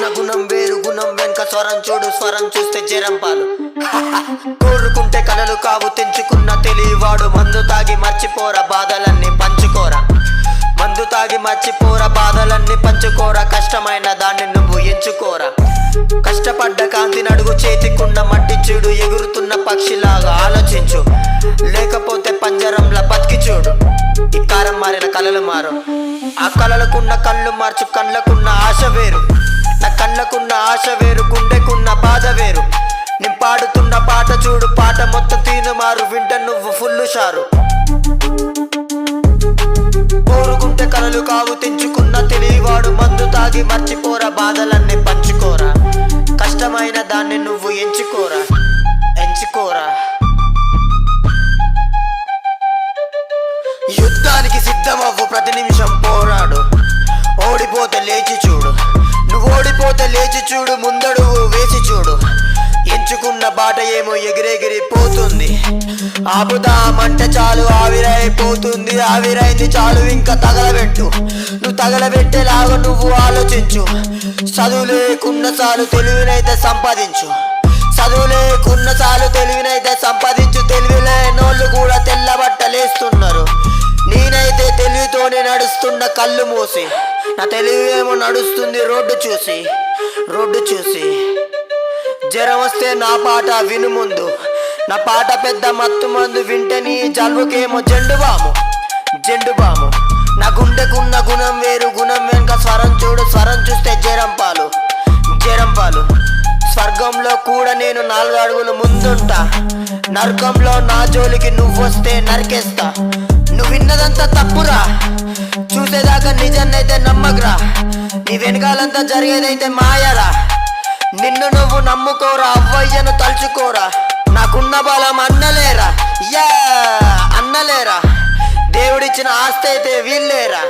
గుండెకున్న గుణం వేరు, గుణం వెనుక స్వరం చూడు, స్వరం చూస్తే జరంపాలు. కోరుకుంటే కలలు కావు, తెంచుకున్న తెలియవాడు. మందు తాగి మర్చిపోరా బాధలన్నీ పంచుకోరా, మందు తాగి మర్చిపోరా బాధలన్నీ పంచుకోరా. కష్టమైన దాన్ని నువ్వు ఎంచుకోరా. కష్టపడ్డ కాంతి నడుగు, చేతికున్న మట్టి చూడు. ఎగురుతున్న పక్షిలాగా ఆలోచించు, లేకపోతే పంజరంలా బతికి చూడు. ఈ కారం మారిన కలలు మారు, ఆ కలలకున్న కళ్ళు మార్చు. కళ్ళకున్న ఆశ వేరు, నా కళ్ళకున్న ఆశ వేరు. గుండెకున్న బాధ వేరు. నేను పాడుతున్న పాట చూడు, పాట మొత్తం తీను మారు. వింట నువ్వు ఫుల్లు షారు. కోరుకుంటే కలలు కావు, తెంచుకున్న తెలియవాడు. మందు తాగి మర్చిపోరా బాధలన్నీ పంచుకోరా. కష్టమైన దాన్ని నువ్వు ఎంచుకోరా, ఎంచుకోరా. యుద్ధానికి సిద్ధమవ్వు, ప్రతి నిమిషం పోరాడు. ఓడిపోతే లేచి చూడు, నువ్వు ఓడిపోతే లేచి చూడు. ముందడుగు వేసి చూడు. ఎంచుకున్న బాట ఏమో ఎగిరెగిరి పోతుంది. ఆపుదామంటే చాలు ఆవిరైపోతుంది. ఆవిరైంది చాలు ఇంకా తగలబెట్టు. నువ్వు తగలబెట్టేలాగా నువ్వు ఆలోచించు. చదువు లేకున్న చాలు తెలివినైతే సంపాదించు. చదువు లేకున్న చాలు తెలివినైతే సంపాదించు. తెలివిలేనోళ్ళు కూడా తెల్ల బట్టలేస్తున్నారు. నేనైతే తెలివితోనే నడుస్తున్న కళ్ళు మూసి. నా తెలివి ఏమో నడుస్తుంది రోడ్డు చూసి, రోడ్డు చూసి. జ్వరం వస్తే నా పాట విను ముందు. నా పాట పెద్ద మత్తు మందు. వింటే నీ జలుబుకేమో జెండు బాము, జెండు బాము. నా గుండెకున్న గుణం వేరు, గుణం వెనుక స్వరం చూడు. స్వరం చూస్తే జరంపాలు, జరంపాలు. స్వర్గంలో కూడా నేను 4 అడుగులు ముందుంటా. నరకంలో నా జోలికి నువ్వొస్తే నరికేస్తా. నువ్వు విన్నదంతా తప్పురా, చూసేదాకా నిజన్నైతే నమ్మకరా. నీ వెనకాలంతా జరిగేదైతే మాయరా. నిన్ను నువ్వు నమ్ముకోరా, అవ్వయ్యను తలుచుకోరా. నాకున్న బలం అన్నలేరా, అన్నలేరా. దేవుడిచ్చిన ఆస్తి అయితే వీళ్ళేరా.